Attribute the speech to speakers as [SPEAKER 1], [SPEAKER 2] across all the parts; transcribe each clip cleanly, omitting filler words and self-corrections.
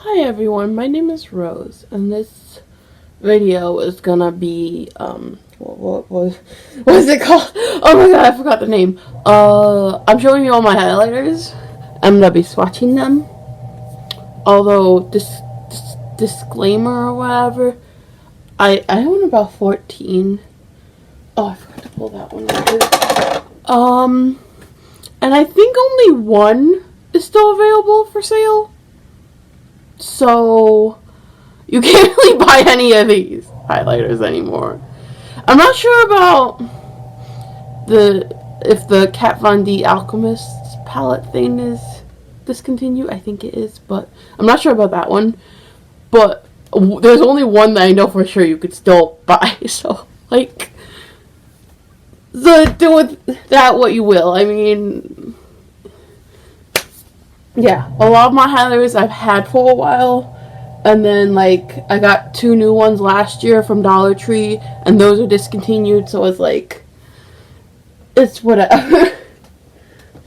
[SPEAKER 1] Hi everyone, my name is Rose, and this video is gonna be, what is it called? Oh my god, I forgot the name. I'm showing you all my highlighters. I'm gonna be swatching them. Although, disclaimer or whatever, I own about 14. Oh, I forgot to pull that one out. And I think only one is still available for sale. So, you can't really buy any of these highlighters anymore. I'm not sure about if the Kat Von D Alchemist palette thing is discontinued. I think it is, but I'm not sure about that one. But there's only one that I know for sure you could still buy. So, like, do with that what you will. I mean, yeah, a lot of my highlighters I've had for a while, and then like I got 2 new ones last year from Dollar Tree, and those are discontinued, so it's like, it's whatever.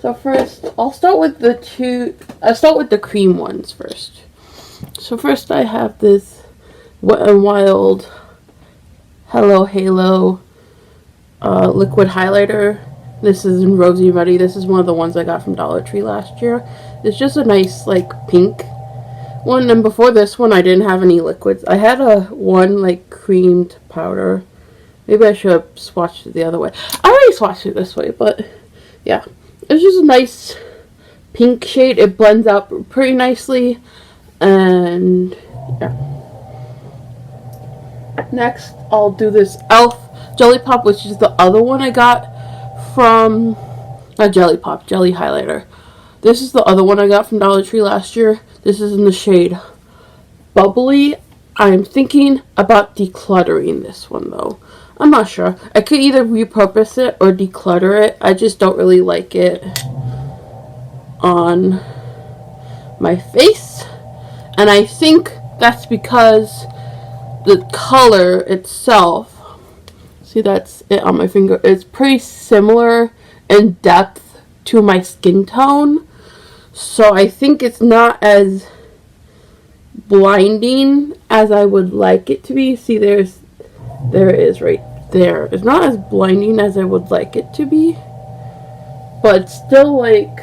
[SPEAKER 1] So first, I'll start with the cream ones first. So first I have this Wet n Wild Hello Halo liquid highlighter. This is in Rosy Ready. This is one of the ones I got from Dollar Tree last year. It's just a nice, like, pink one. And before this one, I didn't have any liquids. I had one, like, creamed powder. Maybe I should have swatched it the other way. I already swatched it this way, but, yeah. It's just a nice pink shade. It blends out pretty nicely. And, yeah. Next, I'll do this e.l.f. Jelly Pop, which is the other one I got from, not Jelly Pop, Jelly Highlighter. This is the other one I got from Dollar Tree last year. This is in the shade Bubbly. I'm thinking about decluttering this one though. I'm not sure. I could either repurpose it or declutter it. I just don't really like it on my face. And I think that's because the color itself, see, that's it on my finger, it's pretty similar in depth to my skin tone. So I think it's not as blinding as I would like it to be. See, there it is right there. It's not as blinding as I would like it to be. But still, like,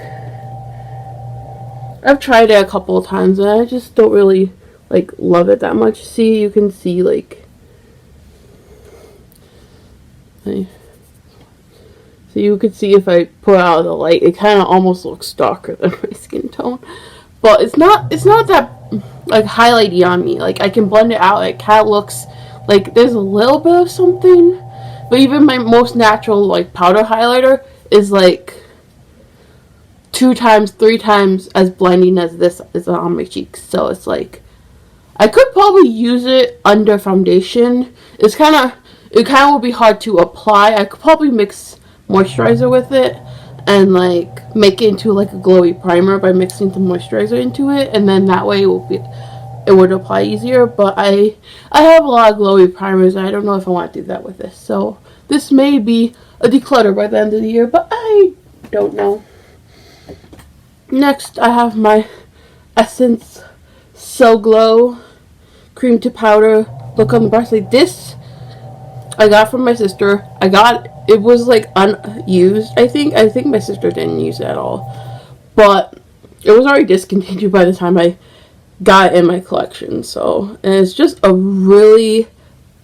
[SPEAKER 1] I've tried it a couple of times and I just don't really, like, love it that much. See, you can see, like, so you could see if I put out the light, it kind of almost looks darker than my skin tone. But it's not that, like, highlighty on me. Like, I can blend it out. It kind of looks like there's a little bit of something. But even my most natural, like, powder highlighter is, like, 2 times, 3 times as blending as this is on my cheeks. So it's like, I could probably use it under foundation. It kind of would be hard to apply. I could probably mix moisturizer with it and, like, make it into, like, a glowy primer by mixing some moisturizer into it, and then that way it would apply easier. But I have a lot of glowy primers and I don't know if I want to do that with this. So this may be a declutter by the end of the year, but I don't know. Next, I have my Essence So Glow Cream to Powder Look on the Brush. Like, this I got from my sister. It was, like, unused, I think. I think my sister didn't use it at all. But it was already discontinued by the time I got it in my collection. So, and it's just a really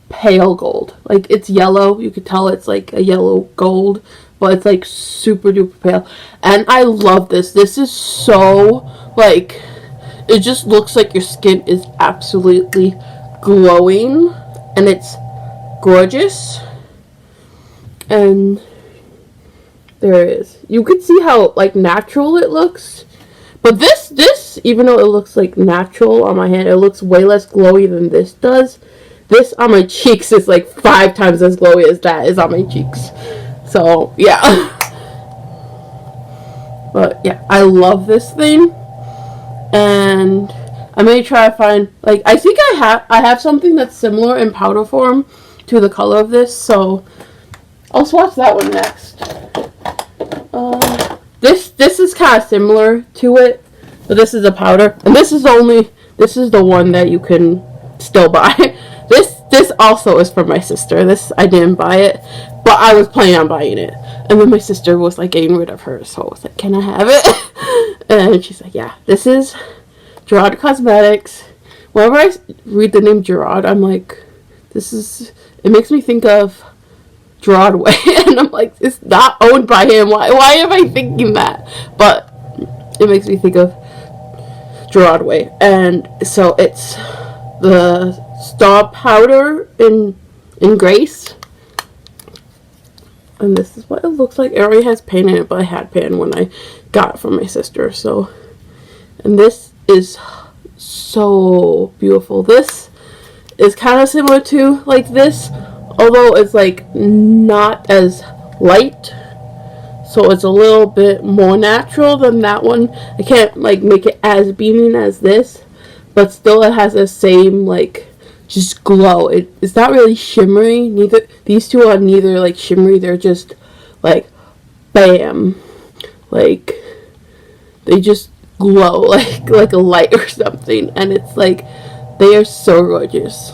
[SPEAKER 1] pale gold. Like, it's yellow. You could tell it's, like, a yellow gold. But it's, like, super duper pale. And I love this. This is so, like, it just looks like your skin is absolutely glowing. And it's gorgeous. And there it is. You could see how, like, natural it looks. But this, even though it looks, like, natural on my hand, it looks way less glowy than this does. This on my cheeks is, like, 5 times as glowy as that is on my cheeks. So, yeah. But, yeah, I love this thing. And I'm going to try to find, like, I think I have something that's similar in powder form to the color of this. So, I'll swatch that one next. This is kind of similar to it, but this is a powder, and this is only This is the one that you can still buy. This also is from my sister. This, I didn't buy it, but I was planning on buying it. And then my sister was like getting rid of hers, so I was like, can I have it? And she's like, yeah. This is Gerard Cosmetics. Whenever I read the name Gerard, I'm like, it makes me think of Gerard Way. And I'm like, it's not owned by him. Why am I thinking that? But it makes me think of Gerard Way. And so it's the star powder in Grace. And this is what it looks like. It already has paint in it, but I had paint when I got it from my sister. So, and this is so beautiful. This is kind of similar to like this, although it's like not as light, so it's a little bit more natural than that one. I can't like make it as beaming as this, but still it has the same like just glow. It's not really shimmery. Neither these two are neither like shimmery. They're just like bam, like they just glow like a light or something, and it's like they are so gorgeous.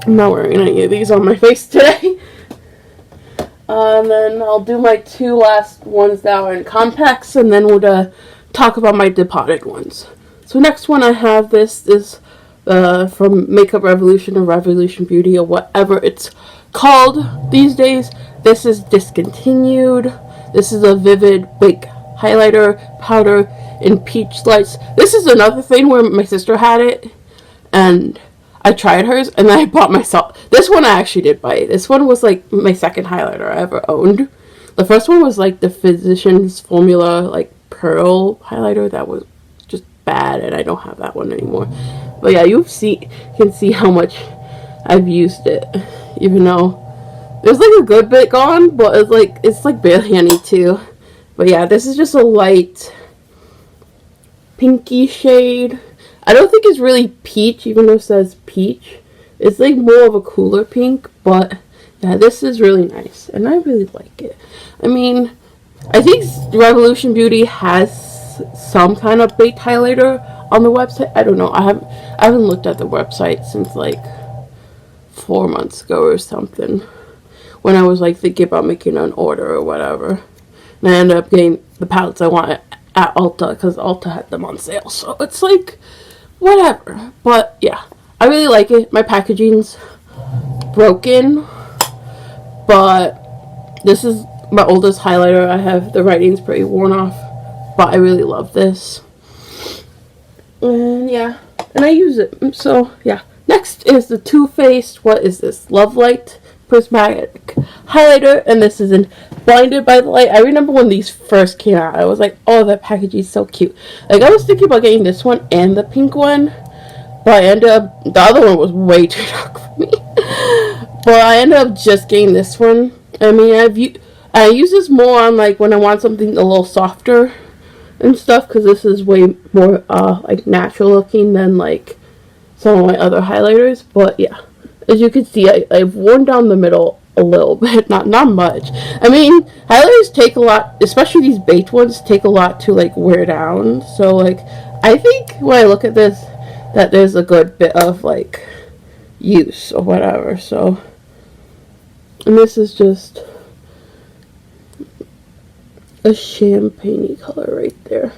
[SPEAKER 1] I'm not wearing any of these on my face today. And then I'll do my two last ones that are in compacts, and then we'll talk about my depotted ones. So next one I have, this is from Makeup Revolution or Revolution Beauty or whatever it's called these days. This is discontinued. This is a vivid big highlighter powder in peach lights. This is another thing where my sister had it and I tried hers and then I bought myself. This one I actually did buy. This one was like my second highlighter I ever owned. The first one was like the Physicians Formula like pearl highlighter that was just bad, and I don't have that one anymore. But yeah, you can see how much I've used it, even though there's like a good bit gone, but it's like barely any too. But yeah, this is just a light pinky shade. I don't think it's really peach, even though it says peach. It's like more of a cooler pink, but yeah, this is really nice, and I really like it. I mean, I think Revolution Beauty has some kind of baked highlighter on the website. I don't know. I haven't looked at the website since like 4 months ago or something, when I was like thinking about making an order or whatever. And I ended up getting the palettes I wanted at Ulta because Ulta had them on sale. So it's like whatever. But yeah, I really like it. My packaging's broken, but this is my oldest highlighter. I have the writing's pretty worn off, but I really love this. And yeah, and I use it. So yeah. Next is the Too Faced, what is this? Love Light Prismatic Highlighter, and this is in Blinded by the Light. I remember when these first came out, I was like, oh, that packaging is so cute. Like, I was thinking about getting this one and the pink one, but I ended up, the other one was way too dark for me. But I ended up just getting this one. I mean, I use this more on, like, when I want something a little softer and stuff, because this is way more, like, natural looking than, like, some of my other highlighters. But yeah, as you can see, I've worn down the middle a little bit, not much. I mean, highlighters take a lot, especially these baked ones, take a lot to like wear down. So like, I think when I look at this, that there's a good bit of like use or whatever. So, and this is just a champagne color right there.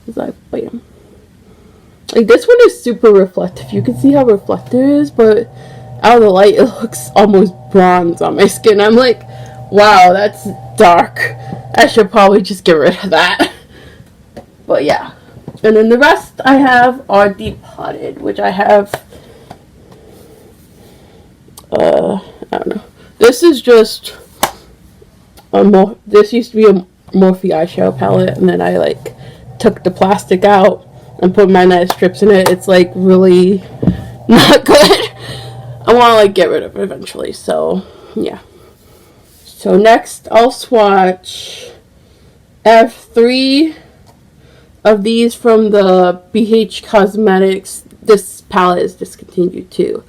[SPEAKER 1] It's like bam. Like, this one is super reflective. You can see how reflective it is, but out of the light, it looks almost bronze on my skin. I'm like, wow, that's dark. I should probably just get rid of that. But yeah. And then the rest I have are depotted, which I have, I don't know. This is just this used to be a Morphe eyeshadow palette, and then I like took the plastic out and put magnetic strips in it. It's like really not good. I want to like get rid of it eventually. So yeah. So next I'll swatch. I have 3 of these from the BH Cosmetics. This palette is discontinued too.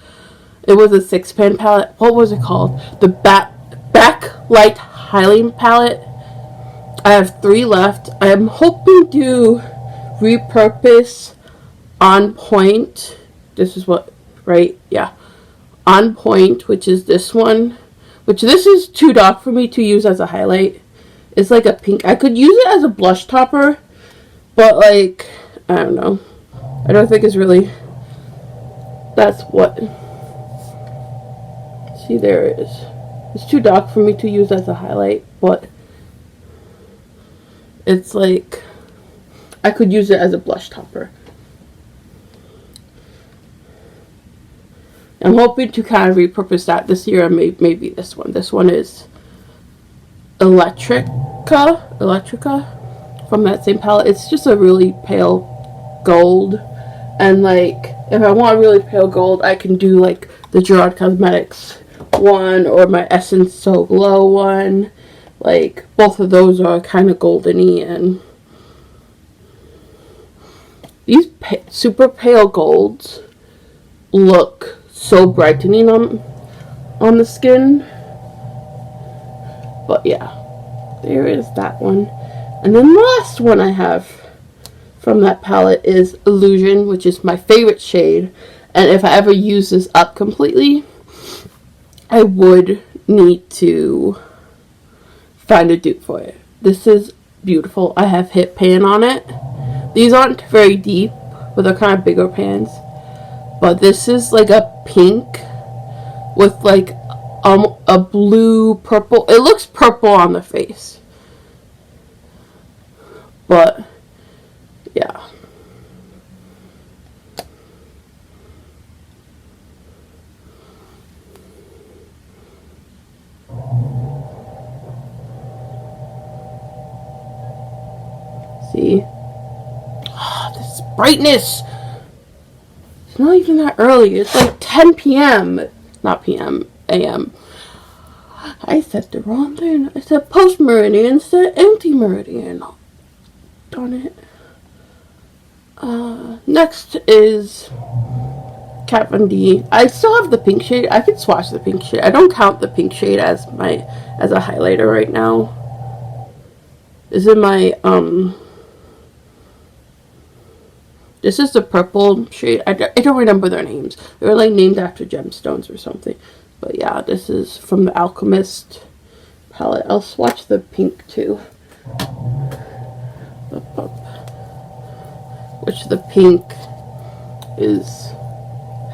[SPEAKER 1] It was a 6-pan palette. What was it called? The Backlight Highlighting palette. I have 3 left. I'm hoping to repurpose On Point. This is what, right? Yeah. On Point, which is this one. Which this is too dark for me to use as a highlight. It's like a pink. I could use it as a blush topper. But like, I don't know. I don't think it's really... That's what... See, there it is. It's too dark for me to use as a highlight. But it's like... I could use it as a blush topper. I'm hoping to kind of repurpose that this year, and maybe this one. This one is Electra from that same palette. It's just a really pale gold, and like if I want a really pale gold, I can do like the Gerard Cosmetics one or my Essence So Glow one. Like both of those are kind of goldeny, and these super pale golds look so brightening on the skin. But yeah, there is that one. And then the last one I have from that palette is Illusion, which is my favorite shade. And if I ever use this up completely, I would need to find a dupe for it. This is beautiful. I have hit pan on it. These aren't very deep, but they're kind of bigger pans. But this is like a pink with like a blue purple. It looks purple on the face. But yeah. See? Oh, this brightness. It's not even that early. It's like 10 p.m. Not p.m. a.m. I said the wrong thing. I said post-meridian instead of anti-meridian. Darn it. Next is Kat Von D. I still have the pink shade. I could swatch the pink shade. I don't count the pink shade as a highlighter right now. This is my this is the purple shade. I don't remember their names. They were like named after gemstones or something. But yeah, this is from the Alchemist palette. I'll swatch the pink too. Which the pink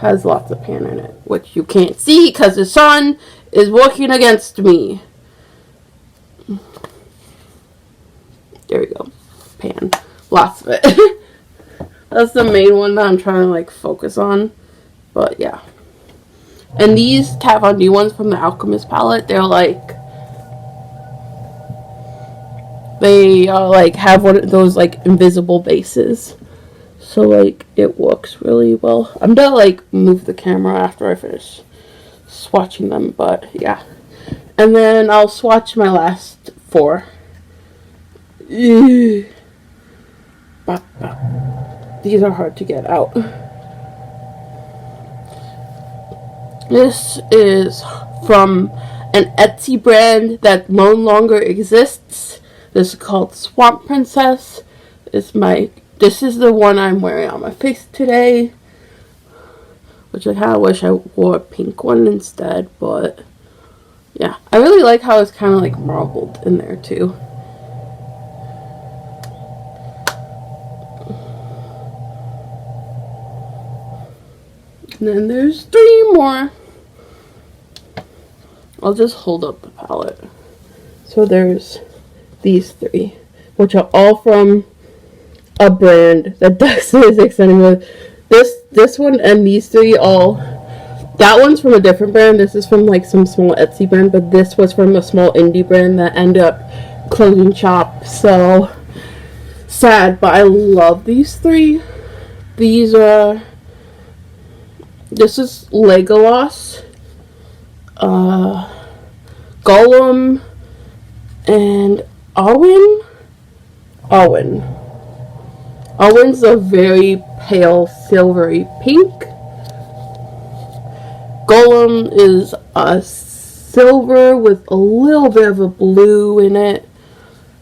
[SPEAKER 1] has lots of pan in it, which you can't see because the sun is working against me. There we go. Pan. Lots of it. That's the main one that I'm trying to like focus on. But yeah. And these Kat Von D ones from the Alchemist palette, they're like, they like have one of those like invisible bases. So like it works really well. I'm gonna like move the camera after I finish swatching them, but yeah. And then I'll swatch my last four. These are hard to get out. This is from an Etsy brand that no longer exists. This is called Swamp Princess. This is the one I'm wearing on my face today. Which I kind of wish I wore a pink one instead, but yeah. I really like how it's kind of like marbled in there too. And then there's three more. I'll just hold up the palette. So there's these three, which are all from a brand that Dexter is extending with. This one and these three all. That one's from a different brand. This is from like some small Etsy brand, but this was from a small indie brand that ended up closing shop. So sad, but I love these three. These are. This is Legolas, Gollum, and arwen. Arwen's a very pale silvery pink. Gollum is a silver with a little bit of a blue in it.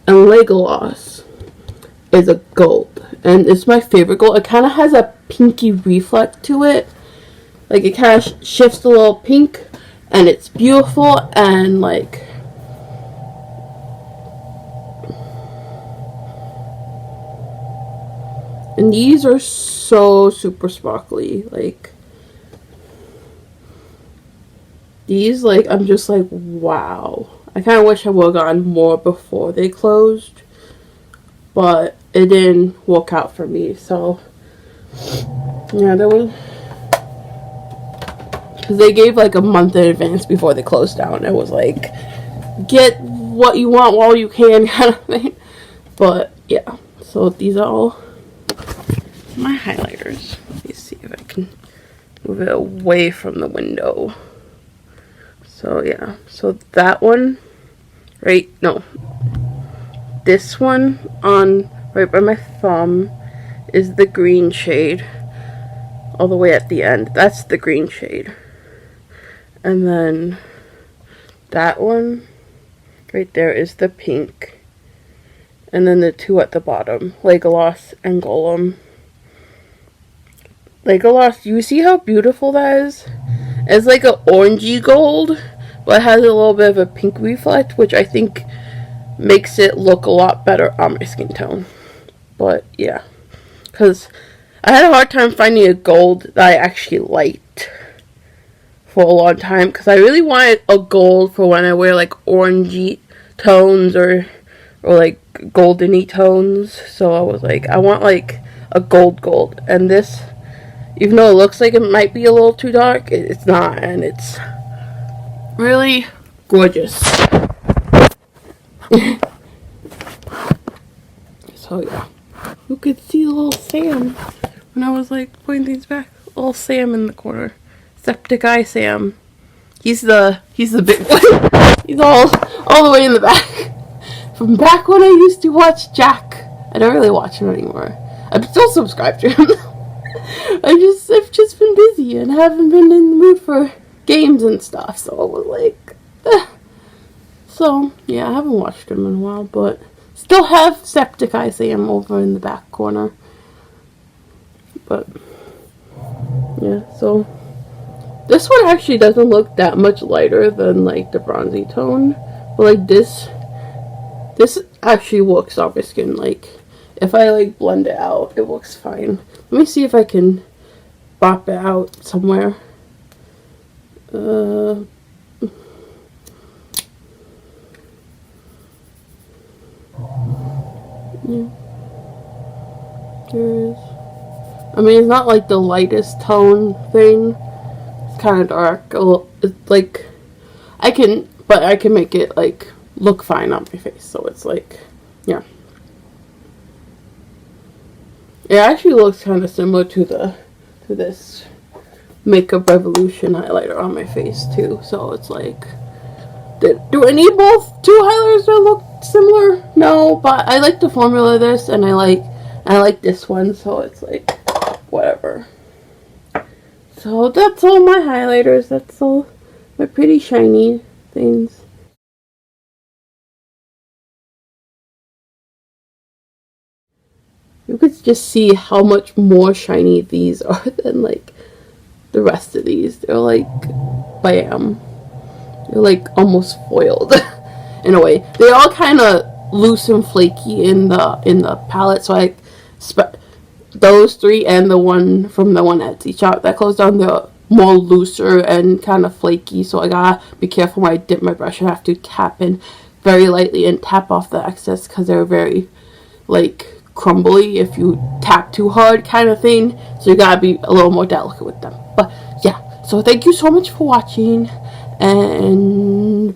[SPEAKER 1] And Legolas is a gold. And it's my favorite gold. It kind of has a pinky reflect to it. Like, it kind of shifts a little pink. And it's beautiful. And, like, and these are so super sparkly. Like, these, like, I'm just like, wow. I kind of wish I would have gotten more before they closed. But it didn't work out for me. So, yeah, there was... because they gave, like, a month in advance before they closed down. It was like, get what you want while you can kind of thing. But, yeah. So, these are all my highlighters. Let me see if I can move it away from the window. So, yeah. So, that one, right, no. This one on, right by my thumb, is the green shade. All the way at the end. That's the green shade. And then, that one, right there, is the pink. And then the two at the bottom, Legolas and Gollum. Legolas, you see how beautiful that is? It's like an orangey gold, but it has a little bit of a pink reflect, which I think makes it look a lot better on my skin tone. But yeah, because I had a hard time finding a gold that I actually liked for a long time, because I really wanted a gold for when I wear like orangey tones or like goldeny tones. So I was like, I want like a gold, and this, even though it looks like it might be a little too dark, it's not, and it's really gorgeous. So yeah, you could see the little Sam when I was like putting things back. Little Sam in the corner, septic eye Sam. He's the big one. He's all the way in the back. From back when I used to watch Jack. I don't really watch him anymore. I'm still subscribed to him. I've just been busy and haven't been in the mood for games and stuff. So I was like, So yeah, I haven't watched him in a while, but still have septic eye Sam over in the back corner. But yeah, so this one actually doesn't look that much lighter than like the bronzy tone, but like this actually works on my skin. Like, if I like blend it out, it looks fine. Let me see if I can bop it out somewhere. Yeah. There is. I mean, it's not like the lightest tone thing. It's kind of dark. It's like, I can make it like look fine on my face. So it's like, yeah. It actually looks kind of similar to this Makeup Revolution highlighter on my face too. So it's like, do I need both two highlighters that look similar? No, but I like the formula of this, and I like this one, so it's like, whatever. So that's all my highlighters. That's all my pretty shiny things. You could just see how much more shiny these are than like the rest of these. They're like, bam. They're like almost foiled in a way. They're all kind of loose and flaky in the palette, so I those three and the one from the one Etsy shop that closed down, they're more looser and kind of flaky, so I gotta be careful when I dip my brush. I have to tap in very lightly and tap off the excess, because they're very like crumbly if you tap too hard kind of thing, so you gotta be a little more delicate with them. But yeah, so thank you so much for watching, and